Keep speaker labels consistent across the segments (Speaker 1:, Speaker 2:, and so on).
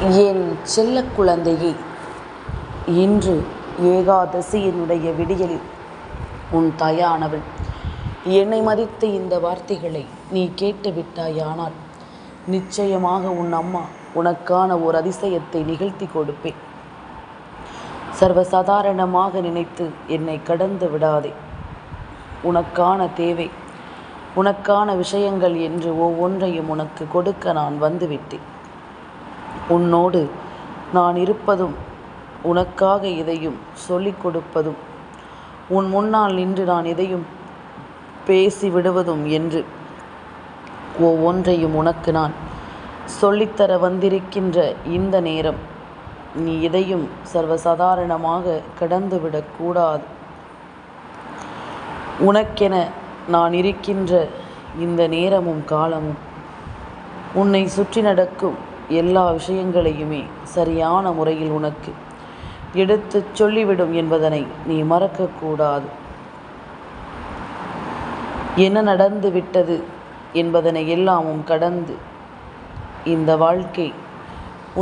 Speaker 1: என் செல்ல குழந்தையே, இன்று ஏகாதசியினுடைய விடியலில் உன் தாயானவள் என்னை மதித்த இந்த வார்த்தைகளை நீ கேட்டு விட்டாயானால் நிச்சயமாக உன் அம்மா உனக்கான ஒரு அதிசயத்தை நிகழ்த்தி கொடுப்பேன். சர்வசாதாரணமாக நினைத்து என்னை கடந்து விடாதே. உனக்கான தேவை, உனக்கான விஷயங்கள் என்று ஒவ்வொன்றையும் உனக்கு கொடுக்க நான் வந்துவிட்டேன். உன்னோடு நான் இருப்பதும், உனக்காக எதையும் சொல்லிக் கொடுப்பதும், உன் முன்னால் நின்று நான் எதையும் பேசி விடுவதும் என்று ஒவ்வொன்றையும் உனக்கு நான் சொல்லித்தர வந்திருக்கின்ற இந்த நேரம் நீ எதையும் சர்வசாதாரணமாக கடந்துவிடக்கூடாது. உனக்கென நான் இருக்கின்ற இந்த நேரமும் காலமும் உன்னை சுற்றி நடக்கும் எல்லா விஷயங்களையுமே சரியான முறையில் உனக்கு எடுத்து சொல்லிவிடும் என்பதனை நீ மறக்கக்கூடாது. என்ன நடந்து விட்டது என்பதனை எல்லாமும் கடந்து இந்த வாழ்க்கை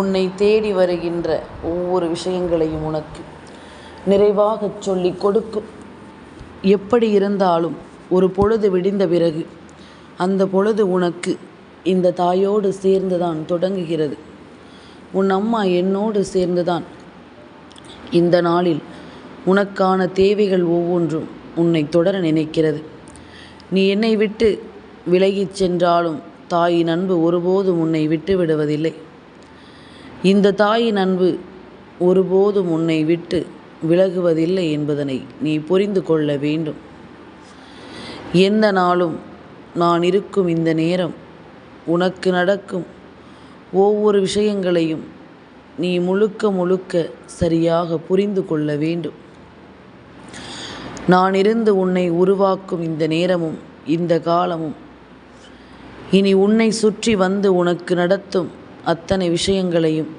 Speaker 1: உன்னை தேடி வருகின்ற ஒவ்வொரு விஷயங்களையும் உனக்கு நிறைவாக சொல்லி கொடுக்கும். எப்படி இருந்தாலும் ஒரு பொழுது விடிந்த பிறகு அந்த பொழுது உனக்கு இந்த தாயோடு சேர்ந்துதான் தொடங்குகிறது. உன் அம்மா என்னோடு சேர்ந்துதான் இந்த நாளில் உனக்கான தேவைகள் ஒவ்வொன்றும் உன்னை தொடர நினைக்கிறது. நீ என்னை விட்டு விலகிச் சென்றாலும் தாயின் அன்பு ஒருபோதும் உன்னை விட்டு விடுவதில்லை. இந்த தாயின் அன்பு ஒருபோதும் உன்னை விட்டு விலகுவதில்லை என்பதனை நீ புரிந்து கொள்ள வேண்டும். எந்த நாளும் நான் இருக்கும் இந்த நேரம் உனக்கு நடக்கும் ஒவ்வொரு விஷயங்களையும் நீ முழுக்க முழுக்க சரியாக புரிந்து கொள்ள வேண்டும். நான் இருந்து உன்னை உருவாக்கும் இந்த நேரமும் இந்த காலமும் இனி உன்னை சுற்றி வந்து உனக்கு நடத்தும் அத்தனை விஷயங்களையும்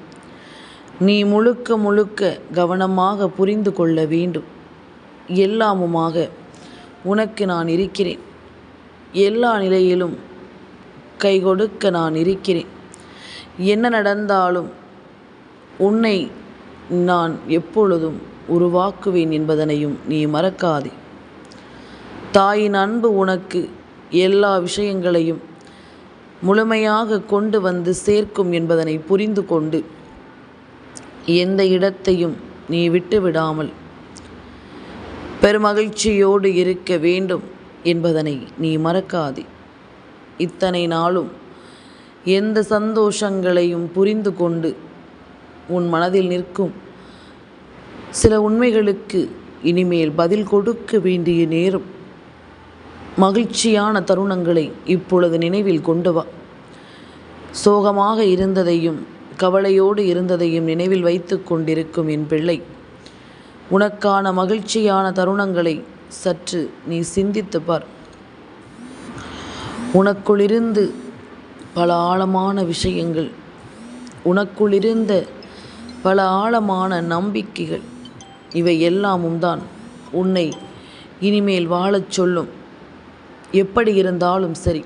Speaker 1: நீ முழுக்க முழுக்க கவனமாக புரிந்து கொள்ள வேண்டும். எல்லாமுமாக உனக்கு நான் இருக்கிறேன். எல்லா நிலையிலும் கை கொடுக்க நான் இருக்கிறேன். என்ன நடந்தாலும் உன்னை நான் எப்பொழுதும் உருவாக்குவேன் என்பதனையும் நீ மறக்காதே. தாயின் அன்பு உனக்கு எல்லா விஷயங்களையும் முழுமையாக கொண்டு வந்து சேர்க்கும் என்பதனை புரிந்து கொண்டு எந்த இடத்தையும் நீ விட்டுவிடாமல் பெருமகிழ்ச்சியோடு இருக்க வேண்டும் என்பதனை நீ மறக்காதே. இத்தனை நாளும் எந்த சந்தோஷங்களையும் புரிந்து கொண்டு உன் மனதில் நிற்கும் சில உண்மைகளுக்கு இனிமேல் பதில் கொடுக்க வேண்டிய நேரம். மகிழ்ச்சியான தருணங்களை இப்பொழுது நினைவில் கொண்டு வா. சோகமாக இருந்ததையும் கவலையோடு இருந்ததையும் நினைவில் வைத்து கொண்டிருக்கும் என் பிள்ளை, உனக்கான மகிழ்ச்சியான தருணங்களை சற்று நீ சிந்தித்து பார். உனக்குள்ளிருந்து பல ஆழமான விஷயங்கள், உனக்குள்ளிருந்த பல ஆழமான நம்பிக்கைகள், இவை எல்லாமும் தான் உன்னை இனிமேல் வாழச் சொல்லும். எப்படி இருந்தாலும் சரி,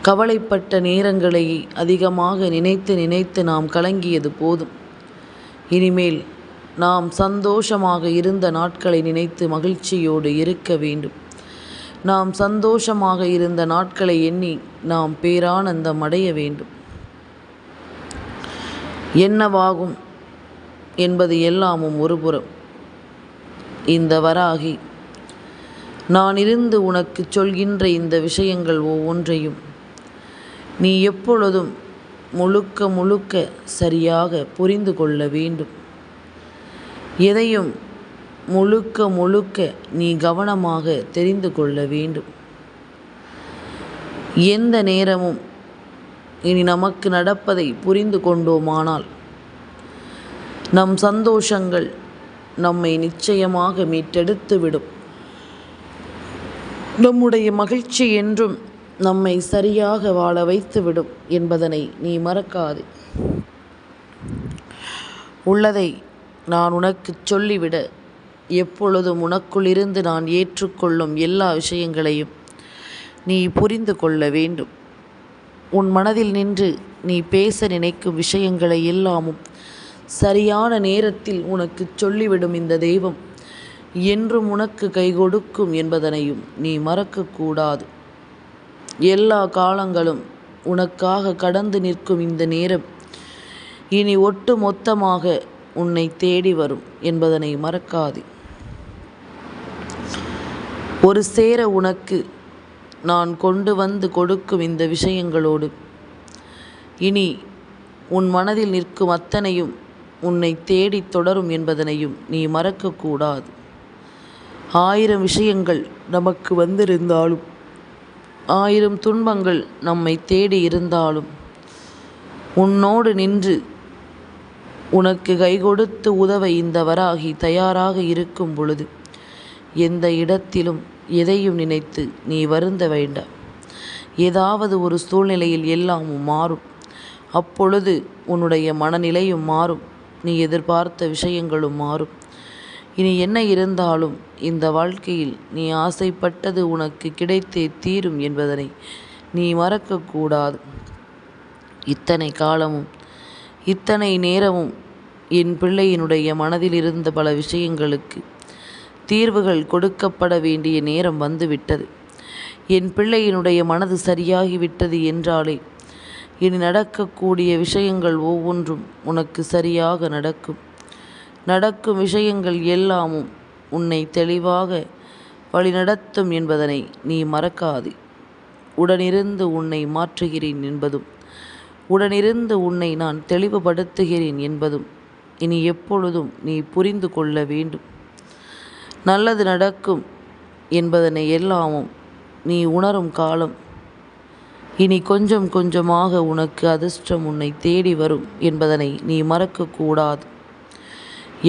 Speaker 1: கவலைப்பட்ட நேரங்களை அதிகமாக நினைத்து நினைத்து நாம் கலங்கியது போதும். இனிமேல் நாம் சந்தோஷமாக இருந்த நாட்களை நினைத்து மகிழ்ச்சியோடு இருக்க வேண்டும். நாம் சந்தோஷமாக இருந்த நாட்களை எண்ணி நாம் பேரானந்தம் அடைய வேண்டும். என்னவாகும் என்பது எல்லாமும் ஒருபுறம், இந்த வராகி நான் இருந்து உனக்கு சொல்கின்ற இந்த விஷயங்கள் ஒவ்வொன்றையும் நீ எப்பொழுதும் முழுக்க முழுக்க சரியாக புரிந்து கொள்ள வேண்டும். எதையும் முழுக்க முழுக்க நீ கவனமாக தெரிந்து கொள்ள வேண்டும். எந்த நேரமும் இனி நமக்கு நடப்பதை புரிந்து கொண்டோமானால் நம் சந்தோஷங்கள் நம்மை நிச்சயமாக மீட்டெடுத்து விடும். நம்முடைய மகிழ்ச்சி என்றும் நம்மை சரியாக வாழ வைத்துவிடும் என்பதனை நீ மறக்காதே. உள்ளதை நான் உனக்கு சொல்லிவிட எப்பொழுதும் உனக்குள்ளிருந்து நான் ஏற்றுக்கொள்ளும் எல்லா விஷயங்களையும் நீ புரிந்து கொள்ள வேண்டும். உன் மனதில் நின்று நீ பேச நினைக்கும் விஷயங்களை எல்லாமும் சரியான நேரத்தில் உனக்கு சொல்லிவிடும் இந்த தெய்வம் என்றும் உனக்கு கை கொடுக்கும் என்பதனையும் நீ மறக்கக்கூடாது. எல்லா காலங்களும் உனக்காக கடந்து நிற்கும் இந்த நேரம் இனி ஒட்டு மொத்தமாக உன்னை தேடி வரும் என்பதனை மறக்காதே. ஒரு சேர உனக்கு நான் கொண்டு வந்து கொடுக்கும் இந்த விஷயங்களோடு இனி உன் மனதில் நிற்கும் அத்தனையும் உன்னை தேடி தொடரும் என்பதனையும் நீ மறக்கக்கூடாது. 1000 விஷயங்கள் நமக்கு வந்திருந்தாலும் 1000 துன்பங்கள் நம்மை தேடி இருந்தாலும் உன்னோடு நின்று உனக்கு கை கொடுத்து உதவ இந்த வராகி தயாராக இருக்கும் பொழுது எந்த இடத்திலும் எதையும் நினைத்து நீ வருந்த வேண்டாம். ஏதாவது ஒரு சூழ்நிலையில் எல்லாமும் மாறும். அப்பொழுது உன்னுடைய மனநிலையும் மாறும், நீ எதிர்பார்த்த விஷயங்களும் மாறும். இனி என்ன இருந்தாலும் இந்த வாழ்க்கையில் நீ ஆசைப்பட்டது உனக்கு கிடைத்தே தீரும் என்பதனை நீ மறக்கக்கூடாது. இத்தனை காலமும் இத்தனை நேரமும் என் பிள்ளையினுடைய மனதில் இருந்த பல விஷயங்களுக்கு தீர்வுகள் கொடுக்கப்பட வேண்டிய நேரம் வந்துவிட்டது. என் பிள்ளையினுடைய மனது சரியாகிவிட்டது என்றாலே இனி நடக்கக்கூடிய விஷயங்கள் ஒவ்வொன்றும் உனக்கு சரியாக நடக்கும். நடக்கும் விஷயங்கள் எல்லாமும் உன்னை தெளிவாக வழிநடத்தும் என்பதனை நீ மறக்காதே. உடனிருந்து உன்னை மாற்றுகிறேன் என்பதும் உடனிருந்து உன்னை நான் தெளிவுபடுத்துகிறேன் என்பதும் இனி எப்பொழுதும் நீ புரிந்து கொள்ள வேண்டும். நல்லது நடக்கும் என்பதனை எல்லாமும் நீ உணரும் காலம் இனி கொஞ்சம் கொஞ்சமாக உனக்கு அதிர்ஷ்டம் உன்னை தேடி வரும் என்பதனை நீ மறக்கக்கூடாது.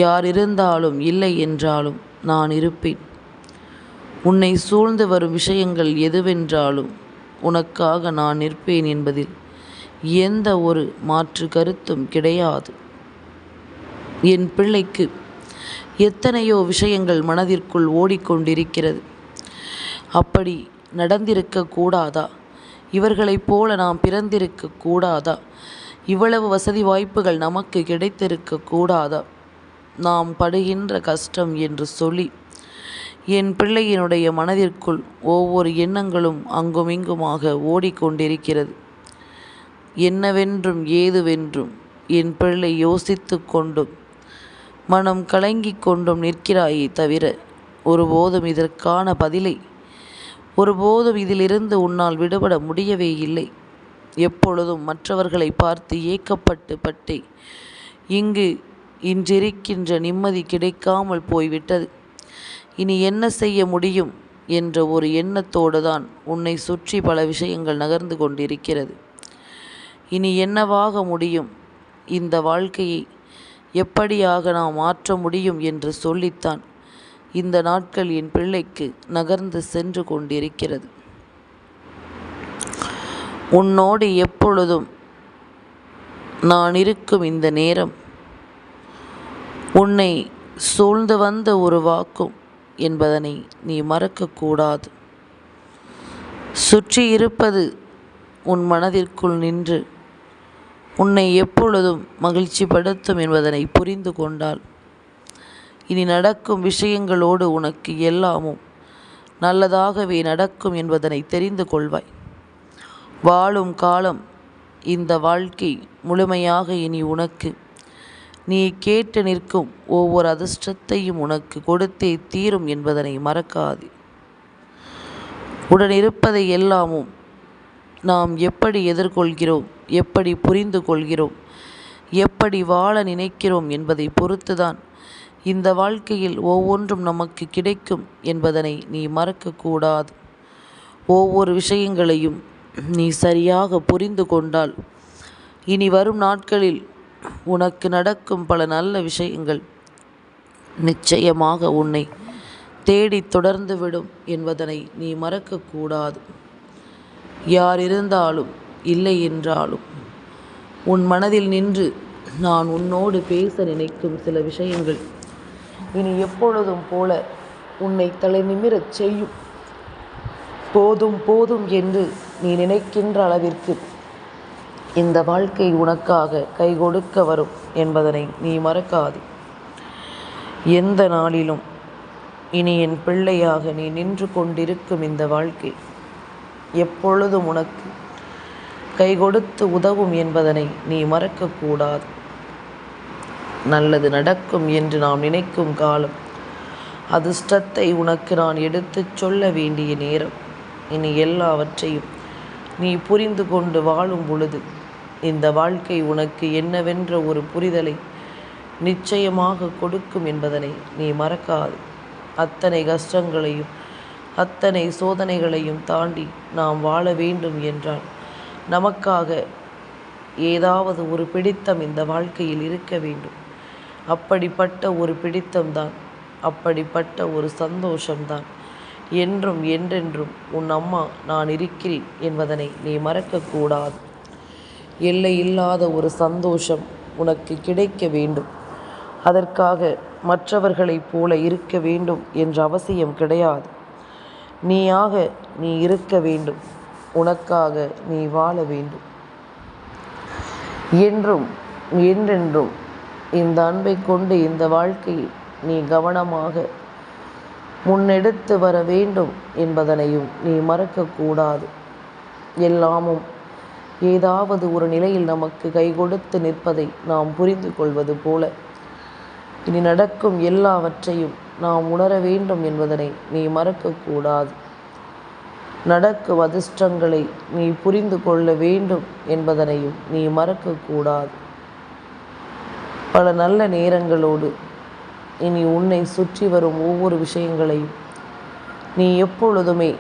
Speaker 1: யார் இருந்தாலும் இல்லை என்றாலும் நான் இருப்பேன். உன்னை சூழ்ந்து வரும் விஷயங்கள் எதுவென்றாலும் உனக்காக நான் நிற்பேன் என்பதில் எந்த ஒரு மாற்று கருத்தும் கிடையாது. என் பிள்ளைக்கு எத்தனையோ விஷயங்கள் மனதிற்குள் ஓடிக்கொண்டிருக்கிறது. அப்படி நடந்திருக்க கூடாதா? இவர்களைப் போல நாம் பிறந்திருக்க கூடாதா? இவ்வளவு வசதி வாய்ப்புகள் நமக்கு கிடைத்திருக்க கூடாதா? நாம் படுகின்ற கஷ்டம் என்று சொல்லி என் பிள்ளையினுடைய மனதிற்குள் ஒவ்வொரு எண்ணங்களும் அங்குமிங்குமாக ஓடிக்கொண்டிருக்கிறது. என்னவென்றும் ஏதுவென்றும் என் பிள்ளை யோசித்து கொண்டும் மனம் கலங்கிக் கொண்டும் நிற்கிறாயே தவிர ஒருபோதும் இதற்கான பதிலை ஒருபோதும் இதிலிருந்து உன்னால் விடுபட முடியவே இல்லை. எப்பொழுதும் மற்றவர்களை பார்த்து ஏக்கப்பட்டு இங்கு இன்றிருக்கின்ற நிம்மதி கிடைக்காமல் போய்விட்டது. இனி என்ன செய்ய முடியும் என்ற ஒரு எண்ணத்தோடு தான் உன்னை சுற்றி பல விஷயங்கள் நகர்ந்து கொண்டிருக்கிறது. இனி என்னவாக முடியும், இந்த வாழ்க்கையை எப்படியாக நாம் மாற்ற முடியும் என்று சொல்லித்தான் இந்த நாட்கள் என் பிள்ளைக்கு நகர்ந்து சென்று கொண்டிருக்கிறது. உன்னோடு எப்பொழுதும் நான் இருக்கும் இந்த நேரம் உன்னை சூழ்ந்து வந்த ஒரு வாக்கும் என்பதனை நீ மறக்கக்கூடாது. சுற்றி இருப்பது உன் மனதிற்குள் நின்று உன்னை எப்பொழுதும் மகிழ்ச்சிப்படுத்தும் என்பதனை புரிந்து கொண்டால் இனி நடக்கும் விஷயங்களோடு உனக்கு எல்லாமும் நல்லதாகவே நடக்கும் என்பதனை தெரிந்து கொள்வாய். வாழும் காலம் இந்த வாழ்க்கை முழுமையாக இனி உனக்கு நீ கேட்டு நிற்கும் ஒவ்வொரு அதிர்ஷ்டத்தையும் உனக்கு கொடுத்தே தீரும் என்பதனை மறக்காதே. உடனிருப்பதை எல்லாமும் நாம் எப்படி எதிர்கொள்கிறோம், எப்படி புரிந்து கொள்கிறோம், எப்படி வாழ நினைக்கிறோம் என்பதை பொறுத்துதான் இந்த வாழ்க்கையில் ஒவ்வொன்றும் நமக்கு கிடைக்கும் என்பதனை நீ மறக்கக்கூடாது. ஒவ்வொரு விஷயங்களையும் நீ சரியாக புரிந்து கொண்டால் இனி வரும் நாட்களில் உனக்கு நடக்கும் பல நல்ல விஷயங்கள் நிச்சயமாக உன்னை தேடி தொடர்ந்து விடும் என்பதனை நீ மறக்கக்கூடாது. யார் இருந்தாலும் இல்லை என்றாலும் உன் மனதில் நின்று நான் உன்னோடு பேச நினைக்கும் சில விஷயங்கள் இனி எப்பொழுதும் போல உன்னை தலை நிமிரச் செய்யும். போதும் போதும் என்று நீ நினைக்கின்ற அளவிற்கு இந்த வாழ்க்கை உனக்காக கை கொடுக்க வரும் என்பதனை நீ மறக்காதே. எந்த நாளிலும் இனி என் பிள்ளையாக நீ நின்று கொண்டிருக்கும் இந்த வாழ்க்கை எப்பொழுதும் உனக்கு கை கொடுத்து உதவும் என்பதனை நீ மறக்கக்கூடாது. நல்லது நடக்கும் என்று நாம் நினைக்கும் காலம், அதிர்ஷ்டத்தை உனக்கு நான் எடுத்துச் சொல்ல வேண்டிய நேரம். இனி எல்லாவற்றையும் நீ புரிந்து கொண்டு வாழும் பொழுது இந்த வாழ்க்கை உனக்கு என்னவென்ற ஒரு புரிதலை நிச்சயமாக கொடுக்கும் என்பதனை நீ மறக்காது. அத்தனை கஷ்டங்களையும் அத்தனை சோதனைகளையும் தாண்டி நாம் வாழ வேண்டும் என்றால் நமக்காக ஏதாவது ஒரு பிடித்தம் இந்த வாழ்க்கையில் இருக்க வேண்டும். அப்படிப்பட்ட ஒரு பிடித்தம்தான், அப்படிப்பட்ட ஒரு சந்தோஷம்தான் என்றும் என்றென்றும் உன் அம்மா நான் இருக்கிறேன் என்பதனை நீ மறக்கக்கூடாது. எல்லை இல்லாத ஒரு சந்தோஷம் உனக்கு கிடைக்க வேண்டும். அதற்காக மற்றவர்களைப் போல இருக்க வேண்டும் என்ற அவசியம் கிடையாது. நீயாக நீ இருக்க வேண்டும். உனக்காக நீ வாழ வேண்டும். என்றும் என்றென்றும் இந்த அன்பை கொண்டு இந்த வாழ்க்கையை நீ கவனமாக முன்னெடுத்து வர வேண்டும் என்பதனையும் நீ மறக்கக்கூடாது. எல்லாமும் ஏதாவது ஒரு நிலையில் நமக்கு கை கொடுத்து நிற்பதை நாம் புரிந்து கொள்வது போல இனி நடக்கும் எல்லாவற்றையும் நாம் உணர வேண்டும் என்பதனை நீ மறக்கக்கூடாது. நடக்கும் அதிர்ஷ்டங்களை நீ புரிந்து கொள்ள வேண்டும் என்பதனையும் நீ மறக்கக்கூடாது. பல நல்ல நேரங்களோடு இனி உன்னை சுற்றி வரும் ஒவ்வொரு விஷயங்களையும் நீ எப்பொழுதுமே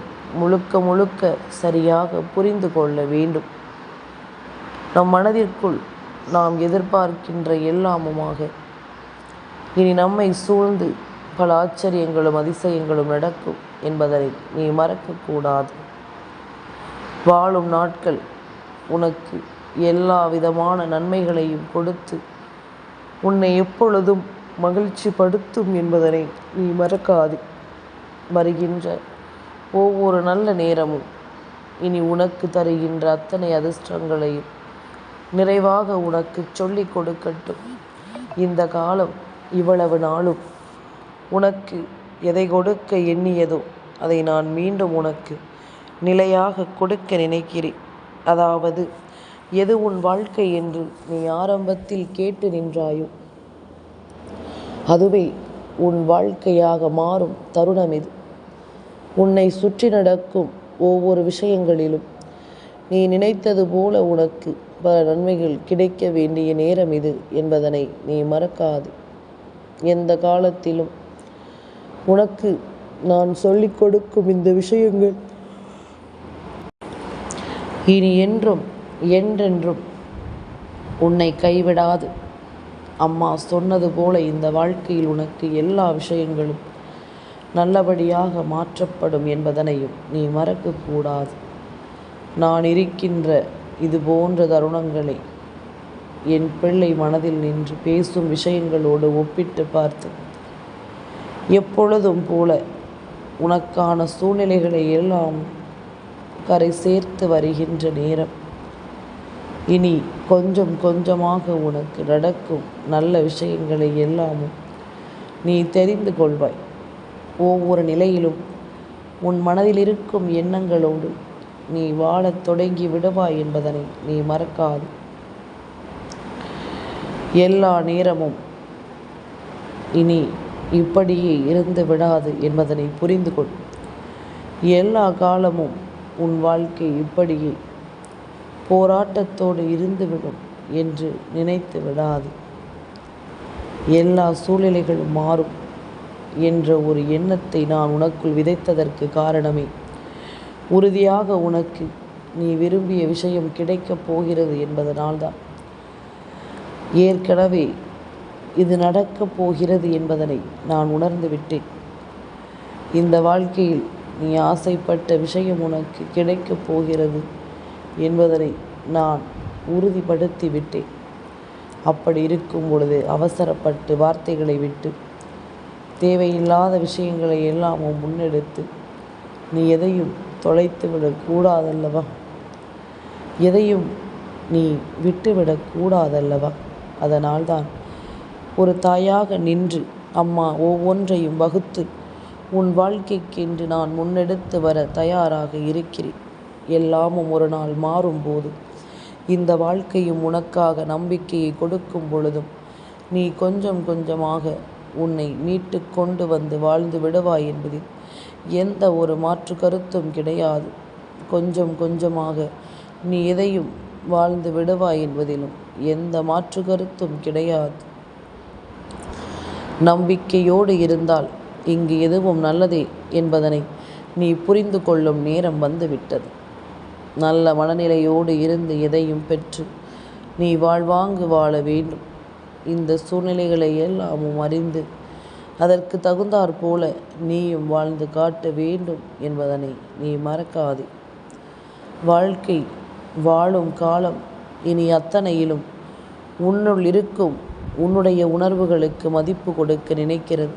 Speaker 1: முழுக்க முழுக்க சரியாக புரிந்து கொள்ள வேண்டும். நம் மனதிற்குள் நாம் எதிர்பார்க்கின்ற எல்லாமுமாக இனி நம்மை சூழ்ந்து பல ஆச்சரியங்களும் அதிசயங்களும் நடக்கும் என்பதனை நீ மறக்கக்கூடாது. வாழும் நாட்கள் உனக்கு எல்லா விதமான நன்மைகளையும் கொடுத்து உன்னை எப்பொழுதும் மகிழ்ச்சி படுத்தும் என்பதனை நீ மறக்காதே. வருகின்ற ஒவ்வொரு நல்ல நேரமும் இனி உனக்கு தருகின்ற அத்தனை அதிர்ஷ்டங்களையும் நிறைவாக உனக்கு சொல்லிக் கொடுக்கட்டும். இந்த காலம் இவ்வளவு நாளும் உனக்கு எதை கொடுக்க எண்ணியதோ அதை நான் மீண்டும் உனக்கு நிலையாக கொடுக்க நினைக்கிறேன். அதாவது எது உன் வாழ்க்கை என்று நீ ஆரம்பத்தில் கேட்டு நின்றாயோ அதுவே உன் வாழ்க்கையாக மாறும் தருணம் இது. உன்னை சுற்றி நடக்கும் ஒவ்வொரு விஷயங்களிலும் நீ நினைத்தது போல உனக்கு பல நன்மைகள் கிடைக்க வேண்டிய நேரம் இது என்பதனை நீ மறக்காது. எந்த காலத்திலும் உனக்கு நான் சொல்லிக் கொடுக்கும் இந்த விஷயங்கள் இனி என்றும் என்றென்றும் உன்னை கைவிடாது. அம்மா சொன்னது போல இந்த வாழ்க்கையில் உனக்கு எல்லா விஷயங்களும் நல்லபடியாக மாற்றப்படும் என்பதனையும் நீ மறக்கக்கூடாது. நான் இருக்கின்ற இது போன்ற தருணங்களை என் பிள்ளை மனதில் நின்று பேசும் விஷயங்களோடு ஒப்பிட்டு பார்த்து எப்பொழுதும் போல உனக்கான சூழ்நிலைகளை எல்லாம் கரை சேர்த்து வருகின்ற நேரம். இனி கொஞ்சம் கொஞ்சமாக உனக்கு நடக்கும் நல்ல விஷயங்களை எல்லாமும் நீ தெரிந்து கொள்வாய். ஒவ்வொரு நிலையிலும் உன் மனதில் இருக்கும் எண்ணங்களோடு நீ வாழத் தொடங்கி விடுவாய் என்பதனை நீ மறக்காது. எல்லா நேரமும் இனி இப்படியே இருந்து விடாது என்பதனை புரிந்து கொள். எல்லா காலமும் உன் வாழ்க்கை இப்படியே போராட்டத்தோடு இருந்துவிடும் என்று நினைத்து விடாது. எல்லா சூழ்நிலைகளும் மாறும் என்ற ஒரு எண்ணத்தை நான் உனக்குள் விதைத்ததற்கு காரணமே உறுதியாக உனக்கு நீ விரும்பிய விஷயம் கிடைக்கப் போகிறது என்பதனால்தான். ஏற்கனவே இது நடக்கப் போகிறது என்பதனை நான் உணர்ந்து விட்டேன். இந்த வாழ்க்கையில் நீ ஆசைப்பட்ட விஷயம் உனக்கு கிடைக்கப் போகிறது என்பதனை நான் உறுதிப்படுத்தி விட்டேன். அப்படி இருக்கும் பொழுது அவசரப்பட்டு வார்த்தைகளை விட்டு தேவையில்லாத விஷயங்களை எல்லாம் முன்னெடுத்து நீ எதையும் தொலைத்து விடக்கூடாதல்லவா? எதையும் நீ விட்டுவிடக்கூடாதல்லவா? அதனால்தான் ஒரு தாயாக நின்று அம்மா ஒவ்வொன்றையும் வகுத்து உன் வாழ்க்கைக்கென்று நான் முன்னெடுத்து வர தயாராக இருக்கிறேன். எல்லாமும் ஒரு நாள் மாறும்போது, இந்த வாழ்க்கையும் உனக்காக நம்பிக்கையை கொடுக்கும் பொழுதும் நீ கொஞ்சம் கொஞ்சமாக உன்னை மீட்டு கொண்டு வந்து வாழ்ந்து விடுவாய் என்பதில் எந்த ஒரு மாற்று கருத்தும் கிடையாது. கொஞ்சம் கொஞ்சமாக நீ எதையும் வாழ்ந்து விடுவாய் என்பதிலும் எந்த மாற்று கருத்தும் கிடையாது. நம்பிக்கையோடு இருந்தால் இங்கு எதுவும் நல்லதே என்பதனை நீ புரிந்து கொள்ளும் நேரம் வந்துவிட்டது. நல்ல மனநிலையோடு இருந்து எதையும் பெற்று நீ வாழ்வாங்கு வாழ வேண்டும். இந்த சூழ்நிலைகளை எல்லாமும் அறிந்து அதற்கு தகுந்தாற் போல நீயும் வாழ்ந்து காட்ட வேண்டும் என்பதனை நீ மறக்காதே. வாழ்க்கை வாழும் காலம் இனி அத்தனையிலும் உன்னுள் இருக்கும் உன்னுடைய உணர்வுகளுக்கு மதிப்பு கொடுக்க நினைக்கிறது.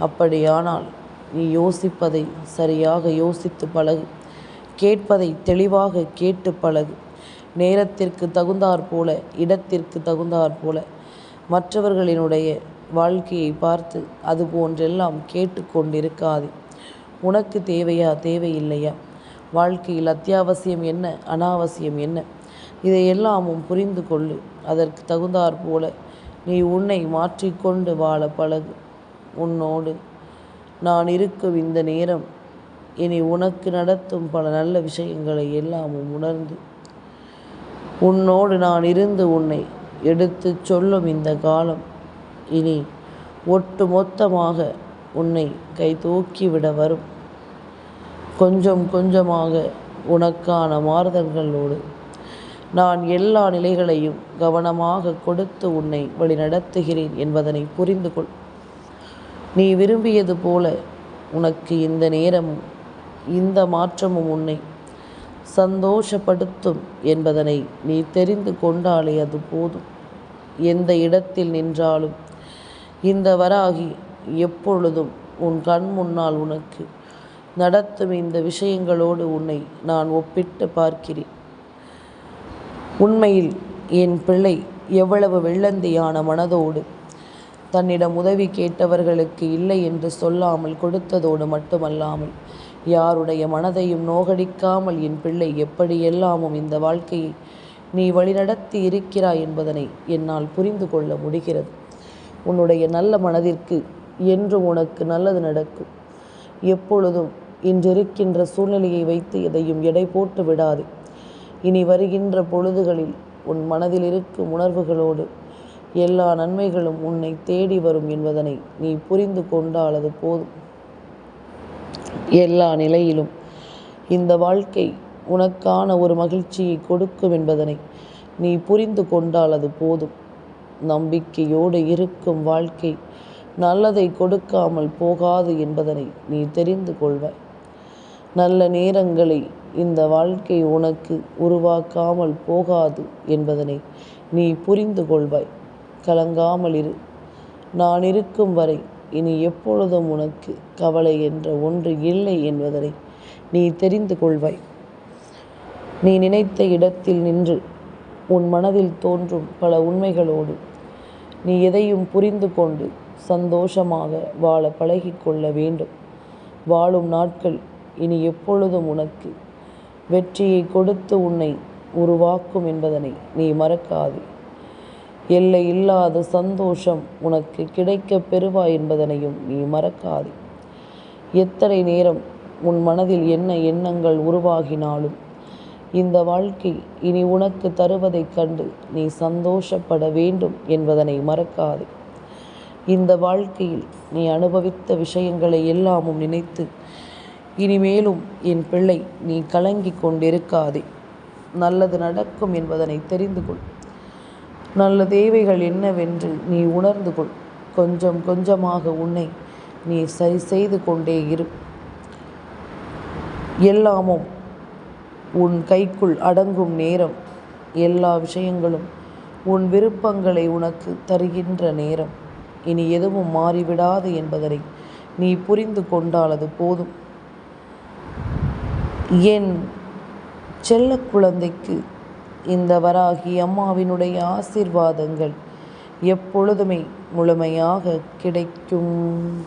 Speaker 1: அப்படியானால் நீ யோசிப்பதை சரியாக யோசித்து பழகு. கேட்பதை தெளிவாக கேட்டு பழகு. நேரத்திற்கு தகுந்தாற் போல, இடத்திற்கு தகுந்தாற் போல மற்றவர்களினுடைய வாழ்க்கையை பார்த்து அது போன்றெல்லாம் கேட்டு கொண்டிருக்காதே. உனக்கு தேவையா, தேவையில்லையா, வாழ்க்கையில் அத்தியாவசியம் என்ன, அனாவசியம் என்ன, இதையெல்லாமும் புரிந்து கொள்ளு. அதற்கு தகுந்தாற் போல நீ உன்னை மாற்றிக்கொண்டு வாழ பழகு. உன்னோடு நான் இருக்கும் இந்த நேரம் இனி உனக்கு நடத்தும் பல நல்ல விஷயங்களை எல்லாமும் உணர்ந்து, உன்னோடு நான் இருந்து உன்னை எடுத்து சொல்லும் இந்த காலம் இனி ஒட்டு மொத்தமாக உன்னை கை தூக்கிவிட வரும். கொஞ்சம் கொஞ்சமாக உனக்கான மாறுதல்களோடு நான் எல்லா நிலைகளையும் கவனமாக கொடுத்து உன்னை வழிநடத்துகிறேன் என்பதனை புரிந்து கொள். நீ விரும்பியது போல உனக்கு இந்த நேரமும் இந்த மாற்றமும் உன்னை சந்தோஷப்படுத்தும் என்பதனை நீ தெரிந்து கொண்டாலே அது போதும். எந்த இடத்தில் நின்றாலும் இந்த வராகி எப்பொழுதும் உன் கண் முன்னால் உனக்கு நடத்தும் இந்த விஷயங்களோடு உன்னை நான் ஒப்பிட்டு பார்க்கிறேன். உண்மையில் என் பிள்ளை எவ்வளவு வெள்ளந்தியான மனதோடு தன்னிடம் உதவி கேட்டவர்களுக்கு இல்லை என்று சொல்லாமல் கொடுத்ததோடு மட்டுமல்லாமல் யாருடைய மனதையும் நோகடிக்காமல் என் பிள்ளை எப்படியெல்லாமும் இந்த வாழ்க்கையை நீ வழிநடத்தி இருக்கிறாய் என்பதனை என்னால் புரிந்து கொள்ள முடிகிறது. உன்னுடைய நல்ல மனதிற்கு என்றும் உனக்கு நல்லது நடக்கும். எப்பொழுதும் இன்றிருக்கின்ற சூழ்நிலையை வைத்து எதையும் எடை போட்டு விடாதே. இனி வருகின்ற பொழுதுகளில் உன் மனதில் இருக்கும் உணர்வுகளோடு எல்லா நன்மைகளும் உன்னை தேடி வரும் என்பதனை நீ புரிந்து கொண்டால் அது போதும். எல்லா நிலையிலும் இந்த வாழ்க்கை உனக்கான ஒரு மகிழ்ச்சியை கொடுக்கும் என்பதனை நீ புரிந்து கொண்டால் அது போதும். நம்பிக்கையோடு இருக்கும் வாழ்க்கை நல்லதை கொடுக்காமல் போகாது என்பதனை நீ தெரிந்து கொள்வாய். நல்ல நேரங்களை இந்த வாழ்க்கை உனக்கு உருவாக்காமல் போகாது என்பதனை நீ புரிந்து கொள்வாய். கலங்காமல் இரு. நான் இருக்கும் வரை இனி எப்பொழுதும் உனக்கு கவலை என்ற ஒன்று இல்லை என்பதனை நீ தெரிந்து கொள்வாய். நீ நினைத்த இடத்தில் நின்று உன் மனதில் தோன்றும் பல உண்மைகளோடு நீ எதையும் புரிந்து கொண்டு சந்தோஷமாக வாழ பழகிக்கொள்ள வேண்டும். வாழும் நாட்கள் இனி எப்பொழுதும் உனக்கு வெற்றியை கொடுத்து உன்னை உருவாக்கும் என்பதனை நீ மறக்காதே. எல்லை இல்லாத சந்தோஷம் உனக்கு கிடைக்கப் பெறுவாய் என்பதனையும் நீ மறக்காதே. எத்தனை நேரம் உன் மனதில் என்ன எண்ணங்கள் உருவாகினாலும் இந்த வாழ்க்கை இனி உனக்கு தருவதைக் கண்டு நீ சந்தோஷப்பட வேண்டும் என்பதனை மறக்காதே. இந்த வாழ்க்கையில் நீ அனுபவித்த விஷயங்களை எல்லாமும் நினைத்து இனிமேலும் என் பிள்ளை நீ கலங்கி கொண்டிருக்காதே. நல்லது நடக்கும் என்பதனை தெரிந்து கொள். நல்ல தேவைகள் என்னவென்று நீ உணர்ந்து கொள். கொஞ்சம் கொஞ்சமாக உன்னை நீ சரி செய்து கொண்டே இரு. எல்லாமும் உன் கைக்குள் அடங்கும் நேரம், எல்லா விஷயங்களும் உன் விருப்பங்களை உனக்கு தருகின்ற நேரம். இனி எதுவும் மாறிவிடாது என்பதனை நீ புரிந்து கொண்டால் அது போதும். என் செல்ல குழந்தைக்கு இந்த வராகி அம்மாவினுடைய ஆசீர்வாதங்கள் எப்பொழுதுமே முழுமையாக கிடைக்கும்.